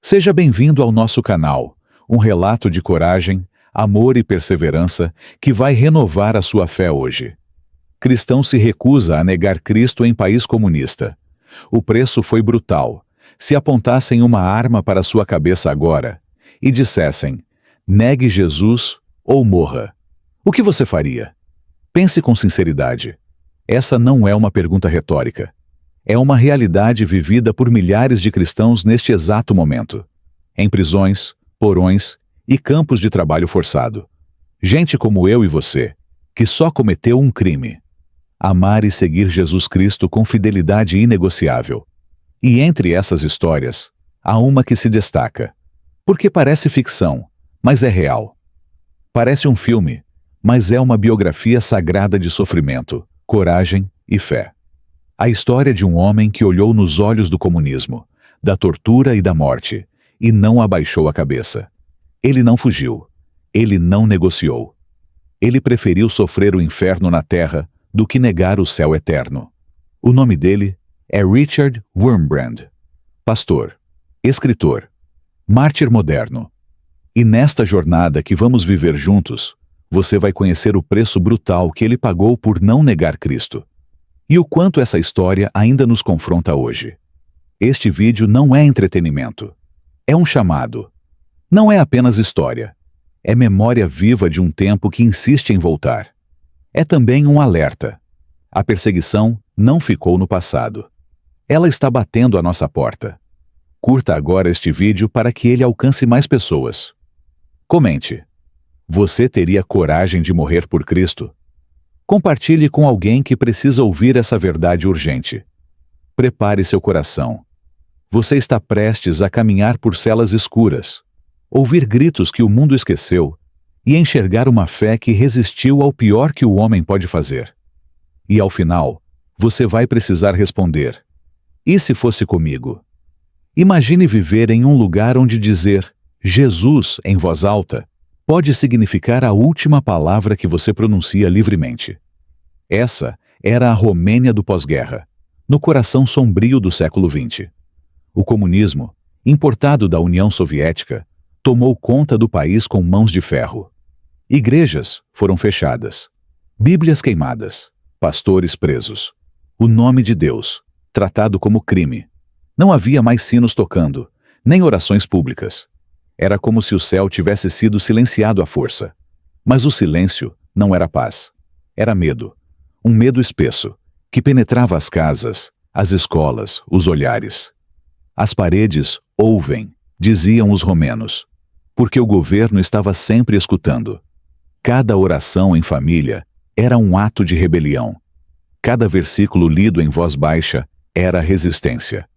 Seja bem-vindo ao nosso canal, um relato de coragem, amor e perseverança que vai renovar a sua fé hoje. Cristão se recusa a negar Cristo em país comunista. O preço foi brutal. Se apontassem uma arma para sua cabeça agora e dissessem, negue Jesus ou morra, o que você faria? Pense com sinceridade. Essa não é uma pergunta retórica. É uma realidade vivida por milhares de cristãos neste exato momento. Em prisões, porões e campos de trabalho forçado. Gente como eu e você, que só cometeu um crime: amar e seguir Jesus Cristo com fidelidade inegociável. E entre essas histórias, há uma que se destaca. Porque parece ficção, mas é real. Parece um filme, mas é uma biografia sagrada de sofrimento, coragem e fé. A história de um homem que olhou nos olhos do comunismo, da tortura e da morte, e não abaixou a cabeça. Ele não fugiu. Ele não negociou. Ele preferiu sofrer o inferno na terra do que negar o céu eterno. O nome dele é Richard Wurmbrand, pastor, escritor, mártir moderno. E nesta jornada que vamos viver juntos, você vai conhecer o preço brutal que ele pagou por não negar Cristo. E o quanto essa história ainda nos confronta hoje. Este vídeo não é entretenimento. É um chamado. Não é apenas história. É memória viva de um tempo que insiste em voltar. É também um alerta. A perseguição não ficou no passado. Ela está batendo à nossa porta. Curta agora este vídeo para que ele alcance mais pessoas. Comente. Você teria coragem de morrer por Cristo? Compartilhe com alguém que precisa ouvir essa verdade urgente. Prepare seu coração. Você está prestes a caminhar por celas escuras, ouvir gritos que o mundo esqueceu e enxergar uma fé que resistiu ao pior que o homem pode fazer. E ao final, você vai precisar responder: e se fosse comigo? Imagine viver em um lugar onde dizer Jesus em voz alta pode significar a última palavra que você pronuncia livremente. Essa era a Romênia do pós-guerra, no coração sombrio do século XX. O comunismo, importado da União Soviética, tomou conta do país com mãos de ferro. Igrejas foram fechadas, Bíblias queimadas, pastores presos. O nome de Deus, tratado como crime. Não havia mais sinos tocando, nem orações públicas. Era como se o céu tivesse sido silenciado à força. Mas o silêncio não era paz. Era medo. Um medo espesso, que penetrava as casas, as escolas, os olhares. As paredes ouvem, diziam os romenos, porque o governo estava sempre escutando. Cada oração em família era um ato de rebelião. Cada versículo lido em voz baixa era resistência.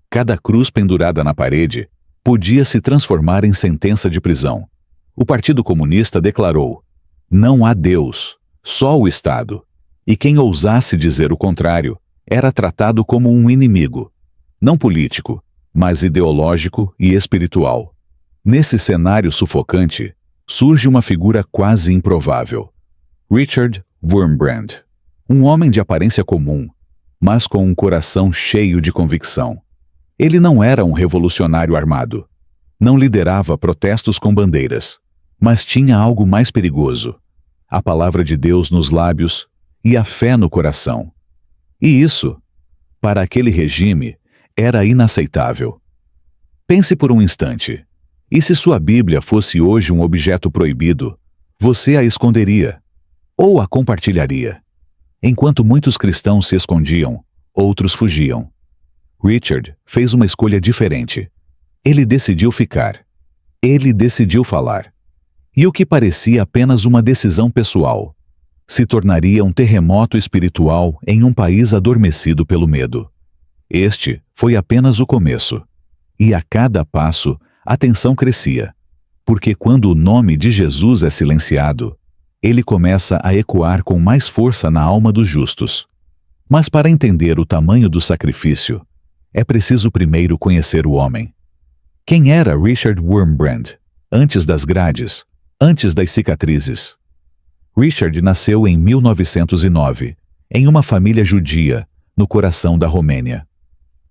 Cada cruz pendurada na parede podia se transformar em sentença de prisão. O Partido Comunista declarou: não há Deus, só o Estado. E quem ousasse dizer o contrário era tratado como um inimigo, não político, mas ideológico e espiritual. Nesse cenário sufocante, surge uma figura quase improvável: Richard Wurmbrand, um homem de aparência comum, mas com um coração cheio de convicção. Ele não era um revolucionário armado. Não liderava protestos com bandeiras. Mas tinha algo mais perigoso: a palavra de Deus nos lábios e a fé no coração. E isso, para aquele regime, era inaceitável. Pense por um instante. E se sua Bíblia fosse hoje um objeto proibido, você a esconderia? Ou a compartilharia? Enquanto muitos cristãos se escondiam, outros fugiam. Richard fez uma escolha diferente. Ele decidiu ficar. Ele decidiu falar. E o que parecia apenas uma decisão pessoal se tornaria um terremoto espiritual em um país adormecido pelo medo. Este foi apenas o começo. E a cada passo, a tensão crescia. Porque quando o nome de Jesus é silenciado, ele começa a ecoar com mais força na alma dos justos. Mas para entender o tamanho do sacrifício, é preciso primeiro conhecer o homem. Quem era Richard Wurmbrand, antes das grades, antes das cicatrizes? Richard nasceu em 1909, em uma família judia, no coração da Romênia.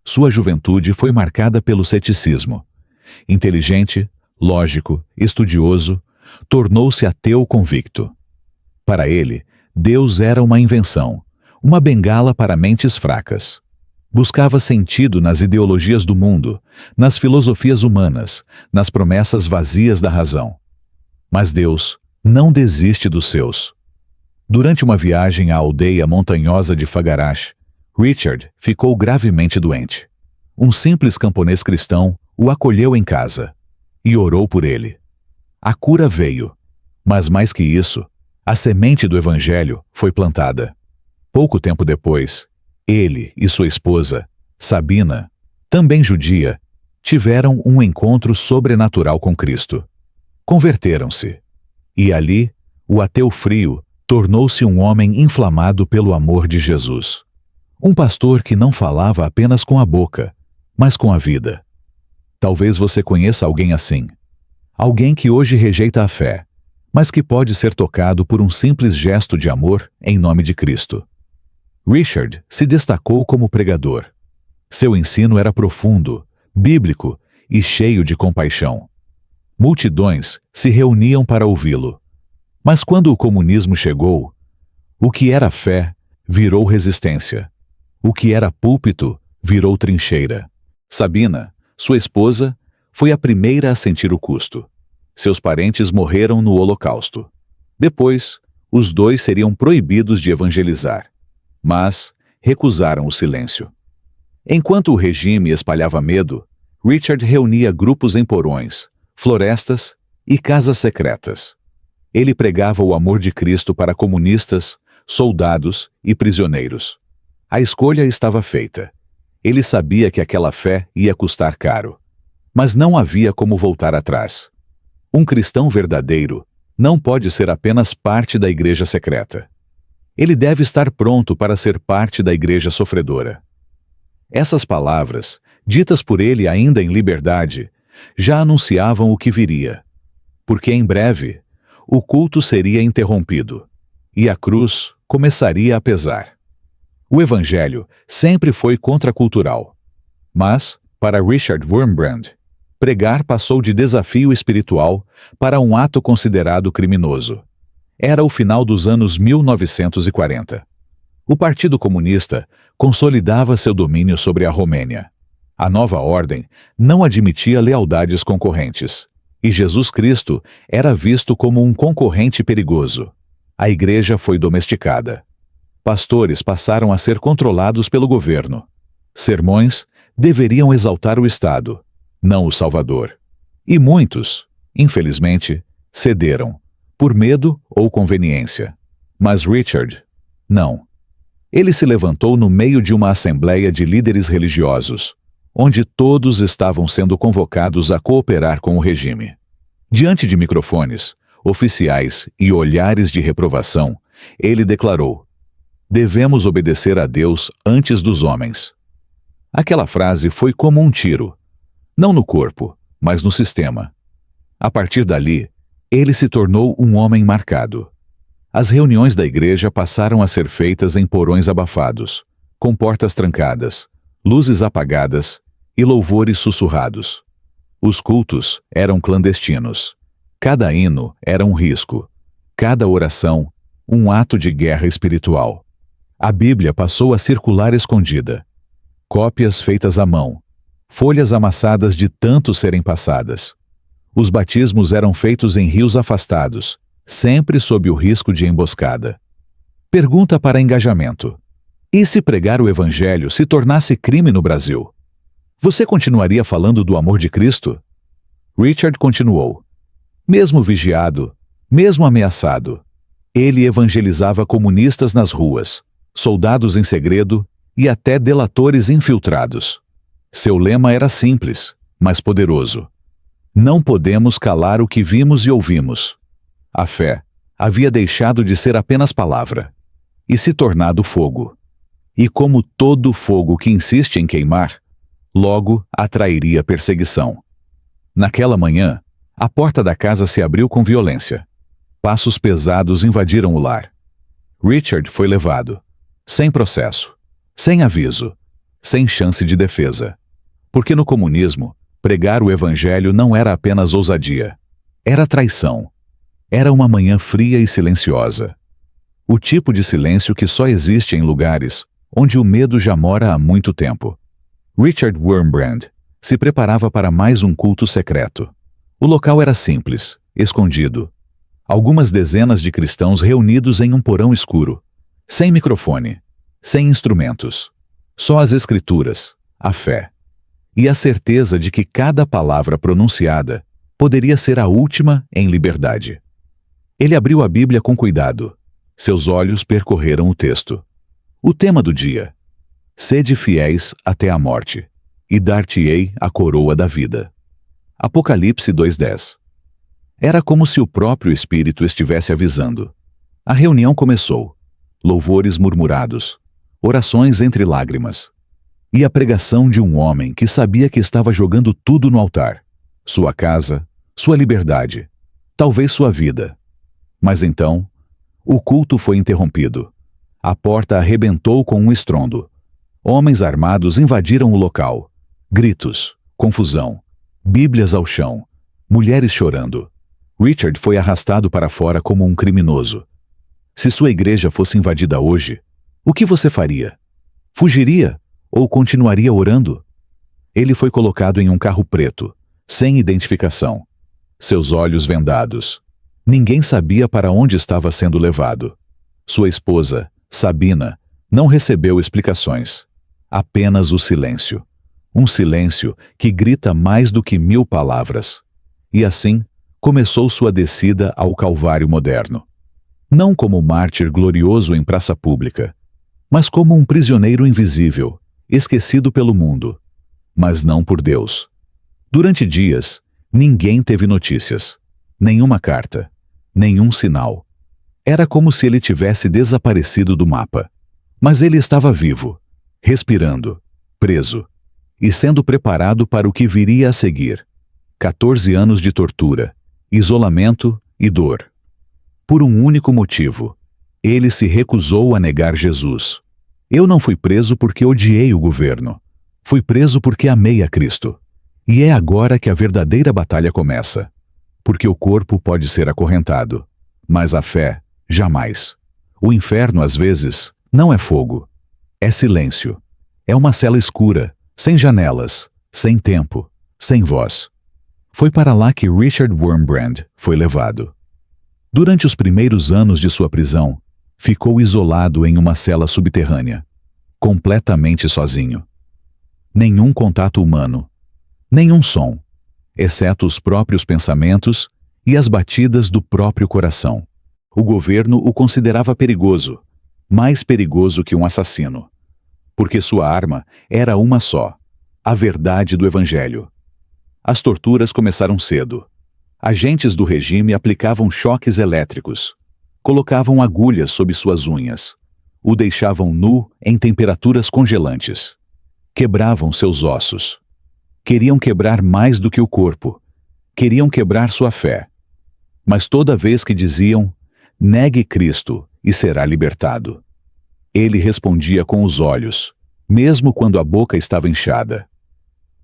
Sua juventude foi marcada pelo ceticismo. Inteligente, lógico, estudioso, tornou-se ateu convicto. Para ele, Deus era uma invenção, uma bengala para mentes fracas. Buscava sentido nas ideologias do mundo, nas filosofias humanas, nas promessas vazias da razão. Mas Deus não desiste dos seus. Durante uma viagem à aldeia montanhosa de Fagarash, Richard ficou gravemente doente. Um simples camponês cristão o acolheu em casa e orou por ele. A cura veio, mas mais que isso, a semente do Evangelho foi plantada. Pouco tempo depois, ele e sua esposa, Sabina, também judia, tiveram um encontro sobrenatural com Cristo. Converteram-se. E ali, o ateu frio tornou-se um homem inflamado pelo amor de Jesus. Um pastor que não falava apenas com a boca, mas com a vida. Talvez você conheça alguém assim. Alguém que hoje rejeita a fé, mas que pode ser tocado por um simples gesto de amor em nome de Cristo. Richard se destacou como pregador. Seu ensino era profundo, bíblico e cheio de compaixão. Multidões se reuniam para ouvi-lo. Mas quando o comunismo chegou, o que era fé virou resistência. O que era púlpito virou trincheira. Sabina, sua esposa, foi a primeira a sentir o custo. Seus parentes morreram no Holocausto. Depois, os dois seriam proibidos de evangelizar. Mas recusaram o silêncio. Enquanto o regime espalhava medo, Richard reunia grupos em porões, florestas e casas secretas. Ele pregava o amor de Cristo para comunistas, soldados e prisioneiros. A escolha estava feita. Ele sabia que aquela fé ia custar caro. Mas não havia como voltar atrás. Um cristão verdadeiro não pode ser apenas parte da igreja secreta. Ele deve estar pronto para ser parte da igreja sofredora. Essas palavras, ditas por ele ainda em liberdade, já anunciavam o que viria. Porque em breve, o culto seria interrompido e a cruz começaria a pesar. O evangelho sempre foi contracultural. Mas, para Richard Wurmbrand, pregar passou de desafio espiritual para um ato considerado criminoso. Era o final dos anos 1940. O Partido Comunista consolidava seu domínio sobre a Romênia. A nova ordem não admitia lealdades concorrentes, e Jesus Cristo era visto como um concorrente perigoso. A igreja foi domesticada. Pastores passaram a ser controlados pelo governo. Sermões deveriam exaltar o Estado, não o Salvador. E muitos, infelizmente, cederam, por medo ou conveniência. Mas Richard, não. Ele se levantou no meio de uma assembleia de líderes religiosos, onde todos estavam sendo convocados a cooperar com o regime. Diante de microfones, oficiais e olhares de reprovação, ele declarou: "Devemos obedecer a Deus antes dos homens." Aquela frase foi como um tiro, não no corpo, mas no sistema. A partir dali, ele se tornou um homem marcado. As reuniões da igreja passaram a ser feitas em porões abafados, com portas trancadas, luzes apagadas e louvores sussurrados. Os cultos eram clandestinos. Cada hino era um risco. Cada oração, um ato de guerra espiritual. A Bíblia passou a circular escondida. Cópias feitas à mão. Folhas amassadas de tanto serem passadas. Os batismos eram feitos em rios afastados, sempre sob o risco de emboscada. Pergunta para engajamento: e se pregar o Evangelho se tornasse crime no Brasil? Você continuaria falando do amor de Cristo? Richard continuou. Mesmo vigiado, mesmo ameaçado, ele evangelizava comunistas nas ruas, soldados em segredo e até delatores infiltrados. Seu lema era simples, mas poderoso. Não podemos calar o que vimos e ouvimos. A fé havia deixado de ser apenas palavra e se tornado fogo. E como todo fogo que insiste em queimar, logo atrairia perseguição. Naquela manhã, a porta da casa se abriu com violência. Passos pesados invadiram o lar. Richard foi levado, sem processo, sem aviso, sem chance de defesa. Porque no comunismo, Pregar o evangelho não era apenas ousadia. Era traição. Era uma manhã fria e silenciosa. O tipo de silêncio que só existe em lugares onde o medo já mora há muito tempo. Richard Wurmbrand se preparava para mais um culto secreto. O local era simples, escondido. Algumas dezenas de cristãos reunidos em um porão escuro, sem microfone, sem instrumentos. Só as escrituras, a fé. E a certeza de que cada palavra pronunciada poderia ser a última em liberdade. Ele abriu a Bíblia com cuidado. Seus olhos percorreram o texto. O tema do dia: sede fiéis até a morte, e dar-te-ei a coroa da vida. Apocalipse 2:10. Era como se o próprio Espírito estivesse avisando. A reunião começou. Louvores murmurados, orações entre lágrimas, e a pregação de um homem que sabia que estava jogando tudo no altar. Sua casa, sua liberdade, talvez sua vida. Mas então, o culto foi interrompido. A porta arrebentou com um estrondo. Homens armados invadiram o local. Gritos, confusão, Bíblias ao chão, mulheres chorando. Richard foi arrastado para fora como um criminoso. Se sua igreja fosse invadida hoje, o que você faria? Fugiria ou continuaria orando? Ele foi colocado em um carro preto, sem identificação. Seus olhos vendados. Ninguém sabia para onde estava sendo levado. Sua esposa, Sabina, não recebeu explicações. Apenas o silêncio. Um silêncio que grita mais do que 1000 palavras. E assim, começou sua descida ao Calvário moderno. Não como mártir glorioso em praça pública, mas como um prisioneiro invisível, esquecido pelo mundo, mas não por Deus. Durante dias, ninguém teve notícias, nenhuma carta, nenhum sinal. Era como se ele tivesse desaparecido do mapa. Mas ele estava vivo, respirando, preso, e sendo preparado para o que viria a seguir. 14 anos de tortura, isolamento e dor. Por um único motivo: ele se recusou a negar Jesus. Eu não fui preso porque odiei o governo. Fui preso porque amei a Cristo. E é agora que a verdadeira batalha começa. Porque o corpo pode ser acorrentado, mas a fé, jamais. O inferno, às vezes, não é fogo. É silêncio. É uma cela escura, sem janelas, sem tempo, sem voz. Foi para lá que Richard Wurmbrand foi levado. Durante os primeiros anos de sua prisão, ficou isolado em uma cela subterrânea, completamente sozinho. Nenhum contato humano, nenhum som, exceto os próprios pensamentos e as batidas do próprio coração. O governo o considerava perigoso, mais perigoso que um assassino, porque sua arma era uma só: a verdade do Evangelho. As torturas começaram cedo. Agentes do regime aplicavam choques elétricos, colocavam agulhas sob suas unhas, o deixavam nu em temperaturas congelantes. Quebravam seus ossos. Queriam quebrar mais do que o corpo. Queriam quebrar sua fé. Mas toda vez que diziam: negue Cristo e será libertado, ele respondia com os olhos, mesmo quando a boca estava inchada: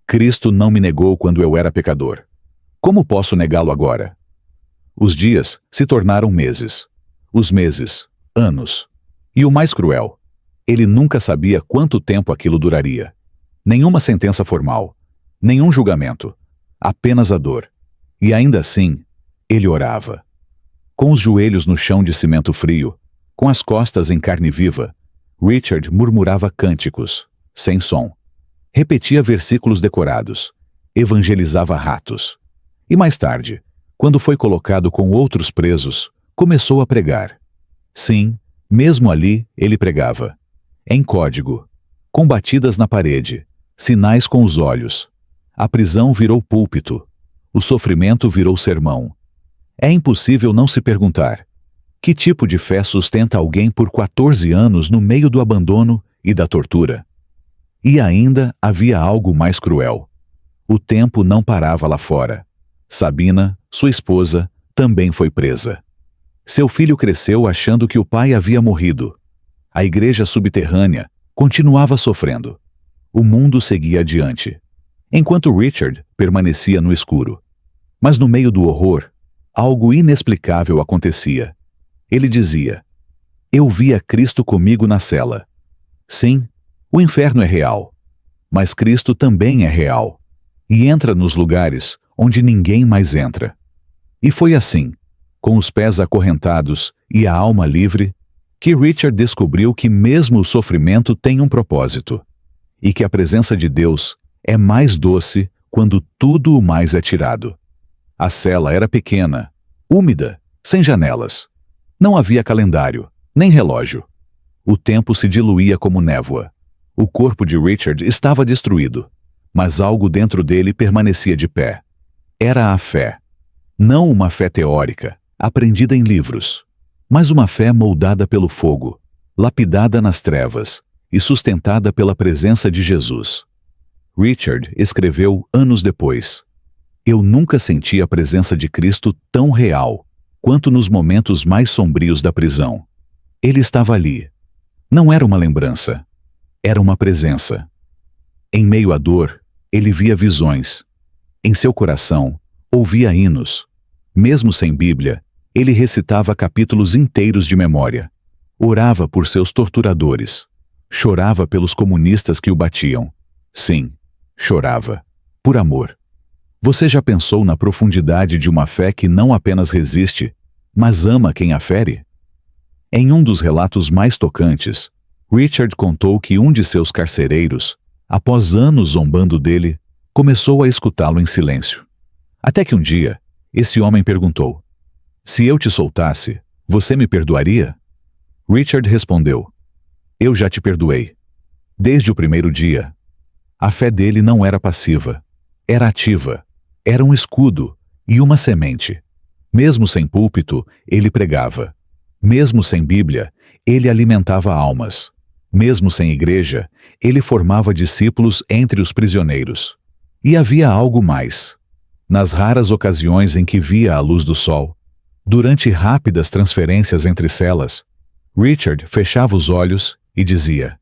Cristo não me negou quando eu era pecador. Como posso negá-lo agora? Os dias se tornaram meses. Os meses, anos. E o mais cruel: ele nunca sabia quanto tempo aquilo duraria. Nenhuma sentença formal, nenhum julgamento, apenas a dor. E ainda assim, ele orava. Com os joelhos no chão de cimento frio, com as costas em carne viva, Richard murmurava cânticos, sem som. Repetia versículos decorados, evangelizava ratos. E mais tarde, quando foi colocado com outros presos, começou a pregar. Sim, mesmo ali ele pregava. Em código, com batidas na parede, sinais com os olhos. A prisão virou púlpito. O sofrimento virou sermão. É impossível não se perguntar: que tipo de fé sustenta alguém por 14 anos no meio do abandono e da tortura? E ainda havia algo mais cruel. O tempo não parava lá fora. Sabina, sua esposa, também foi presa. Seu filho cresceu achando que o pai havia morrido. A igreja subterrânea continuava sofrendo. O mundo seguia adiante. enquanto Richard permanecia no escuro. Mas no meio do horror, algo inexplicável acontecia. Ele dizia: "Eu via Cristo comigo na cela." Sim, o inferno é real, mas Cristo também é real, e entra nos lugares onde ninguém mais entra. E foi assim, com os pés acorrentados e a alma livre, que Richard descobriu que mesmo o sofrimento tem um propósito, e que a presença de Deus é mais doce quando tudo o mais é tirado. A cela era pequena, úmida, sem janelas. Não havia calendário, nem relógio. O tempo se diluía como névoa. O corpo de Richard estava destruído, mas algo dentro dele permanecia de pé. Era a fé. Não uma fé teórica, aprendida em livros, mas uma fé moldada pelo fogo, lapidada nas trevas e sustentada pela presença de Jesus. Richard escreveu anos depois: "Eu nunca senti a presença de Cristo tão real quanto nos momentos mais sombrios da prisão. Ele estava ali. Não era uma lembrança. Era uma presença. Em meio à dor, ele via visões. Em seu coração, ouvia hinos. Mesmo sem Bíblia, ele recitava capítulos inteiros de memória. Orava por seus torturadores. Chorava pelos comunistas que o batiam. Sim, chorava. Por amor. Você já pensou na profundidade de uma fé que não apenas resiste, mas ama quem a fere?" Em um dos relatos mais tocantes, Richard contou que um de seus carcereiros, após anos zombando dele, começou a escutá-lo em silêncio. Até que um dia, esse homem perguntou: "Se eu te soltasse, você me perdoaria?" Richard respondeu: "Eu já te perdoei. Desde o primeiro dia." A fé dele não era passiva, era ativa, era um escudo e uma semente. Mesmo sem púlpito, ele pregava. Mesmo sem Bíblia, ele alimentava almas. Mesmo sem igreja, ele formava discípulos entre os prisioneiros. E havia algo mais. Nas raras ocasiões em que via a luz do sol, durante rápidas transferências entre celas, Richard fechava os olhos e dizia: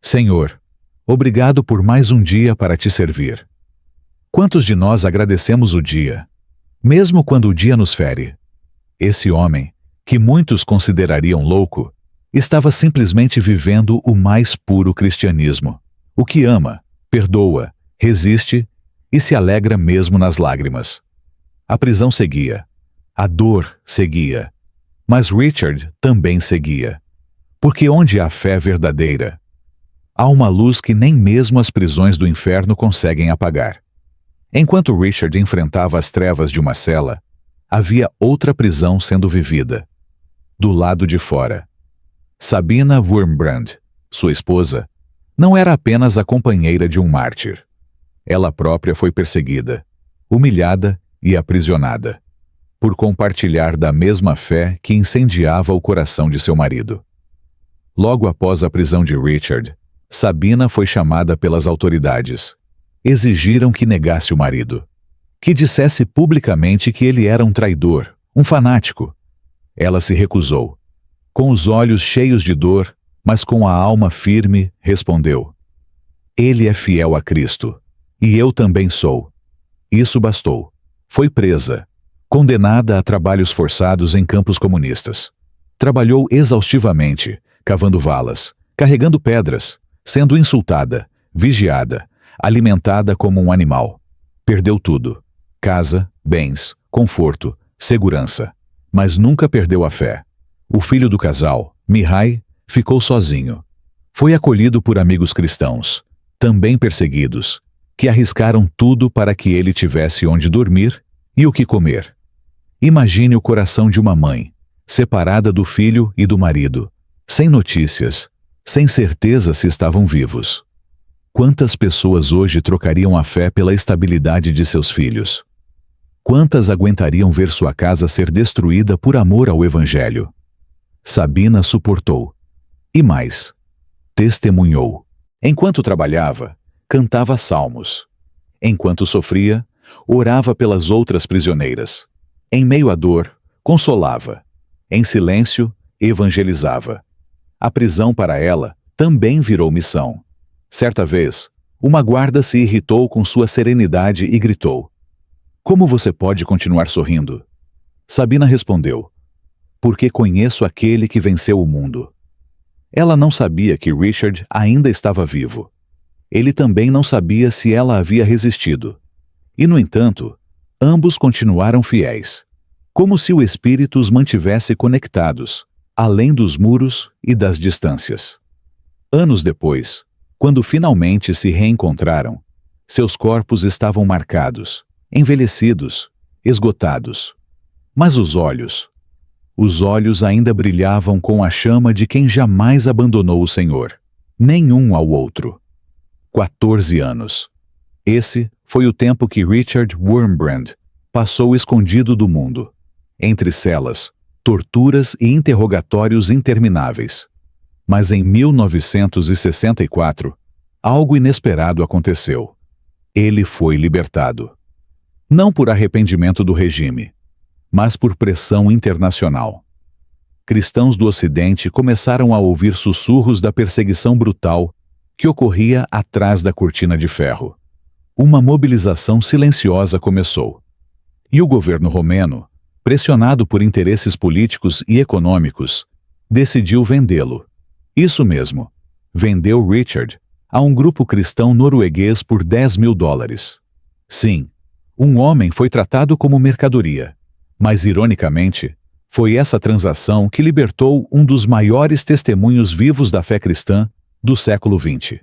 "Senhor, obrigado por mais um dia para te servir." Quantos de nós agradecemos o dia, mesmo quando o dia nos fere? Esse homem, que muitos considerariam louco, estava simplesmente vivendo o mais puro cristianismo, o que ama, perdoa, resiste e se alegra mesmo nas lágrimas. A prisão seguia, a dor seguia, mas Richard também seguia, porque onde há fé verdadeira, há uma luz que nem mesmo as prisões do inferno conseguem apagar. Enquanto Richard enfrentava as trevas de uma cela, havia outra prisão sendo vivida. Do lado de fora. Sabina Wurmbrand, sua esposa, não era apenas a companheira de um mártir. Ela própria foi perseguida, humilhada e aprisionada, por compartilhar da mesma fé que incendiava o coração de seu marido. Logo após a prisão de Richard, Sabina foi chamada pelas autoridades. Exigiram que negasse o marido, que dissesse publicamente que ele era um traidor, um fanático. Ela se recusou. Com os olhos cheios de dor, mas com a alma firme, respondeu: "Ele é fiel a Cristo, e eu também sou." Isso bastou. Foi presa, condenada a trabalhos forçados em campos comunistas. Trabalhou exaustivamente, cavando valas, carregando pedras, sendo insultada, vigiada, alimentada como um animal. Perdeu tudo: casa, bens, conforto, segurança. Mas nunca perdeu a fé. O filho do casal, Mihai, ficou sozinho. Foi acolhido por amigos cristãos, também perseguidos, que arriscaram tudo para que ele tivesse onde dormir e o que comer. Imagine o coração de uma mãe, separada do filho e do marido, sem notícias, sem certeza se estavam vivos. Quantas pessoas hoje trocariam a fé pela estabilidade de seus filhos? Quantas aguentariam ver sua casa ser destruída por amor ao Evangelho? Sabina suportou. E mais, testemunhou. Enquanto trabalhava, cantava salmos. Enquanto sofria, orava pelas outras prisioneiras. Em meio à dor, consolava. Em silêncio, evangelizava. A prisão para ela também virou missão. Certa vez, Uma guarda se irritou com sua serenidade e gritou: "Como você pode continuar sorrindo?" Sabina respondeu: "Porque conheço aquele que venceu o mundo." Ela não sabia que Richard ainda estava vivo. Ele também não sabia se ela havia resistido. E, no entanto, ambos continuaram fiéis, como se o espírito os mantivesse conectados, além dos muros e das distâncias. Anos depois, quando finalmente se reencontraram, seus corpos estavam marcados, envelhecidos, esgotados. Mas os olhos ainda brilhavam com a chama de quem jamais abandonou o Senhor, nenhum ao outro. 14 anos. Esse foi o tempo que Richard Wurmbrand passou escondido do mundo, entre celas, torturas e interrogatórios intermináveis. Mas em 1964, algo inesperado aconteceu. Ele foi libertado. Não por arrependimento do regime, mas por pressão internacional. Cristãos do Ocidente começaram a ouvir sussurros da perseguição brutal que ocorria atrás da cortina de ferro. Uma mobilização silenciosa começou. E o governo romeno, pressionado por interesses políticos e econômicos, decidiu vendê-lo. Isso mesmo, vendeu Richard a um grupo cristão norueguês por $10.000. Sim, um homem foi tratado como mercadoria, mas ironicamente, foi essa transação que libertou um dos maiores testemunhos vivos da fé cristã do século XX.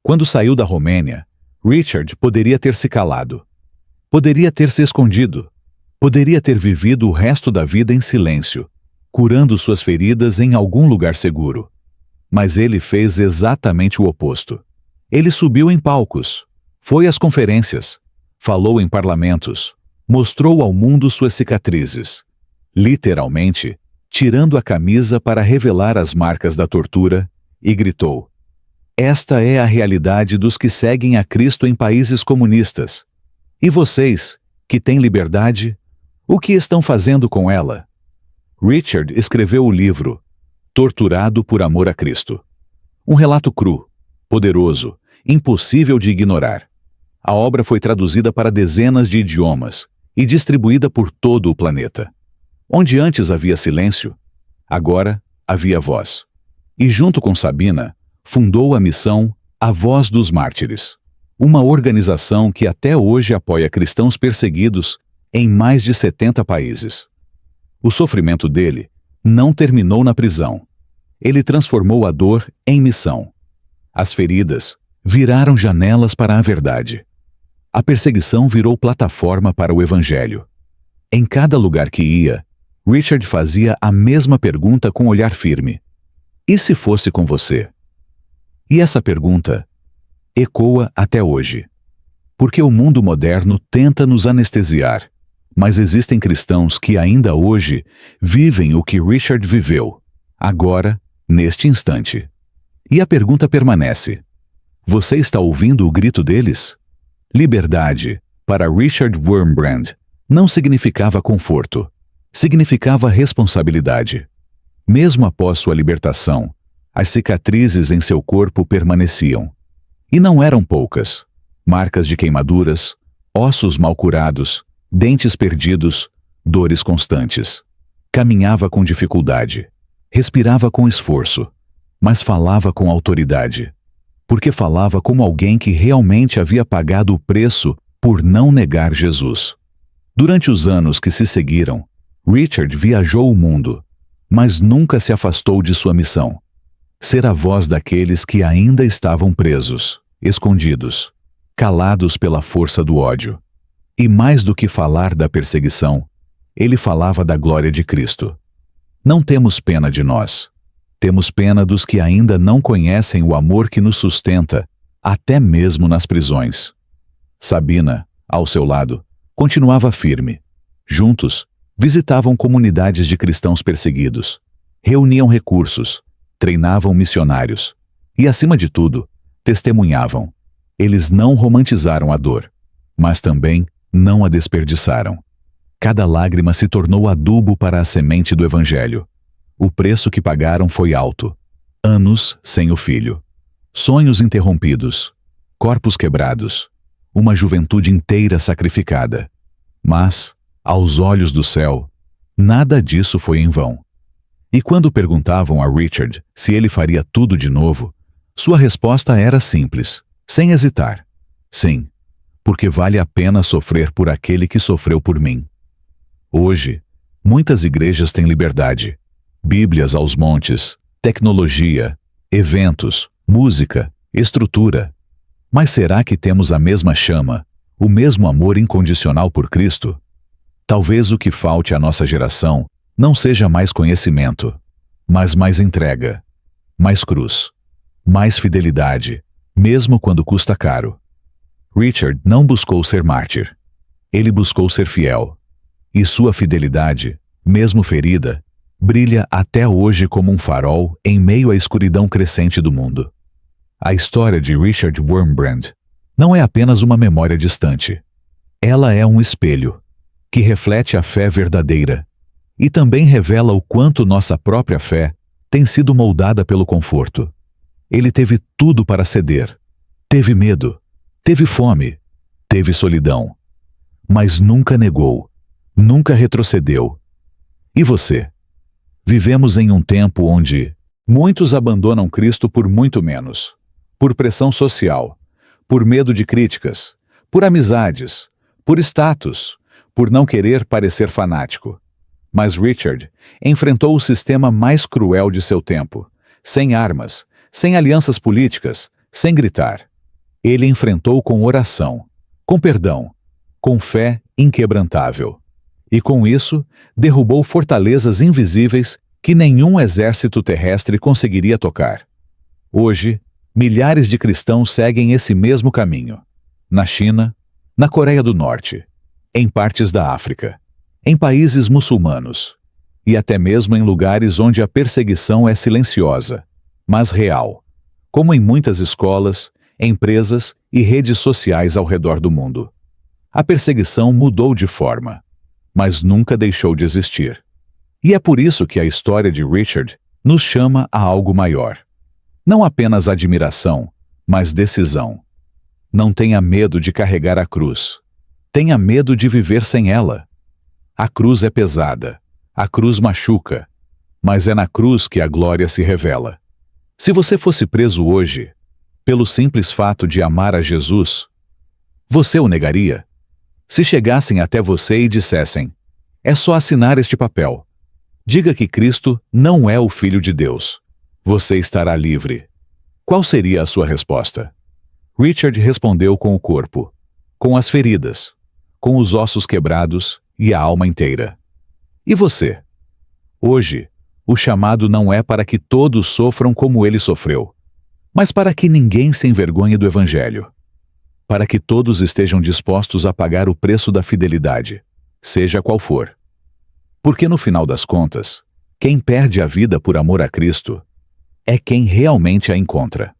Quando saiu da Romênia, Richard poderia ter se calado. Poderia ter se escondido. Poderia ter vivido o resto da vida em silêncio, curando suas feridas em algum lugar seguro. Mas ele fez exatamente o oposto. Ele subiu em palcos, foi às conferências, falou em parlamentos, mostrou ao mundo suas cicatrizes, literalmente, tirando a camisa para revelar as marcas da tortura, e gritou: "Esta é a realidade dos que seguem a Cristo em países comunistas. E vocês, que têm liberdade, o que estão fazendo com ela?" Richard escreveu o livro Torturado por Amor a Cristo. Um relato cru, poderoso, impossível de ignorar. A obra foi traduzida para dezenas de idiomas e distribuída por todo o planeta. Onde antes havia silêncio, agora havia voz. E junto com Sabina, fundou a missão A Voz dos Mártires, uma organização que até hoje apoia cristãos perseguidos em mais de 70 países. O sofrimento dele não terminou na prisão. Ele transformou a dor em missão. As feridas viraram janelas para a verdade. A perseguição virou plataforma para o Evangelho. Em cada lugar que ia, Richard fazia a mesma pergunta com olhar firme: "E se fosse com você?" E essa pergunta ecoa até hoje. Porque o mundo moderno tenta nos anestesiar, mas existem cristãos que ainda hoje vivem o que Richard viveu, agora, neste instante. E a pergunta permanece: você está ouvindo o grito deles? Liberdade, para Richard Wurmbrand, não significava conforto, significava responsabilidade. Mesmo após sua libertação, as cicatrizes em seu corpo permaneciam. E não eram poucas: marcas de queimaduras, ossos mal curados, dentes perdidos, dores constantes. Caminhava com dificuldade, respirava com esforço, mas falava com autoridade, porque falava como alguém que realmente havia pagado o preço por não negar Jesus. Durante os anos que se seguiram, Richard viajou o mundo, mas nunca se afastou de sua missão: ser a voz daqueles que ainda estavam presos, escondidos, calados pela força do ódio. E mais do que falar da perseguição, ele falava da glória de Cristo. Não temos pena de nós. Temos pena dos que ainda não conhecem o amor que nos sustenta, até mesmo nas prisões. Sabina, ao seu lado, continuava firme. Juntos, visitavam comunidades de cristãos perseguidos, reuniam recursos, treinavam missionários e, acima de tudo, testemunhavam. Eles não romantizaram a dor, mas também não a desperdiçaram. Cada lágrima se tornou adubo para a semente do Evangelho. O preço que pagaram foi alto. Anos sem o filho. Sonhos interrompidos. corpos quebrados, uma juventude inteira sacrificada. Mas, aos olhos do céu, nada disso foi em vão. E quando perguntavam a Richard se ele faria tudo de novo, sua resposta era simples, sem hesitar. Sim, porque vale a pena sofrer por aquele que sofreu por mim. Hoje, muitas igrejas têm liberdade, Bíblias aos montes, tecnologia, eventos, música, estrutura. Mas será que temos a mesma chama, o mesmo amor incondicional por Cristo? Talvez o que falte à nossa geração não seja mais conhecimento, mas mais entrega, mais cruz, mais fidelidade, mesmo quando custa caro. Richard não buscou ser mártir. Ele buscou ser fiel. E sua fidelidade, mesmo ferida, brilha até hoje como um farol em meio à escuridão crescente do mundo. A história de Richard Wurmbrand não é apenas uma memória distante. Ela é um espelho que reflete a fé verdadeira e também revela o quanto nossa própria fé tem sido moldada pelo conforto. Ele teve tudo para ceder. Teve medo, teve fome, teve solidão, mas nunca negou, nunca retrocedeu. E você? Vivemos em um tempo onde muitos abandonam Cristo por muito menos. Por pressão social, por medo de críticas, por amizades, por status, por não querer parecer fanático. Mas Richard enfrentou o sistema mais cruel de seu tempo, sem armas, sem alianças políticas, sem gritar. Ele enfrentou com oração, com perdão, com fé inquebrantável. E com isso, derrubou fortalezas invisíveis que nenhum exército terrestre conseguiria tocar. Hoje, milhares de cristãos seguem esse mesmo caminho. Na China, na Coreia do Norte, em partes da África, em países muçulmanos e até mesmo em lugares onde a perseguição é silenciosa, mas real, como em muitas escolas, empresas e redes sociais ao redor do mundo. A perseguição mudou de forma, mas nunca deixou de existir. E é por isso que a história de Richard nos chama a algo maior. Não apenas admiração, mas decisão. Não tenha medo de carregar a cruz. Tenha medo de viver sem ela. A cruz é pesada, a cruz machuca, mas é na cruz que a glória se revela. Se você fosse preso hoje, pelo simples fato de amar a Jesus, você o negaria? Se chegassem até você e dissessem, é só assinar este papel. Diga que Cristo não é o Filho de Deus. Você estará livre. Qual seria a sua resposta? Richard respondeu com o corpo, com as feridas, com os ossos quebrados e a alma inteira. E você? Hoje, o chamado não é para que todos sofram como ele sofreu, mas para que ninguém se envergonhe do Evangelho. Para que todos estejam dispostos a pagar o preço da fidelidade, seja qual for. Porque no final das contas, quem perde a vida por amor a Cristo é quem realmente a encontra.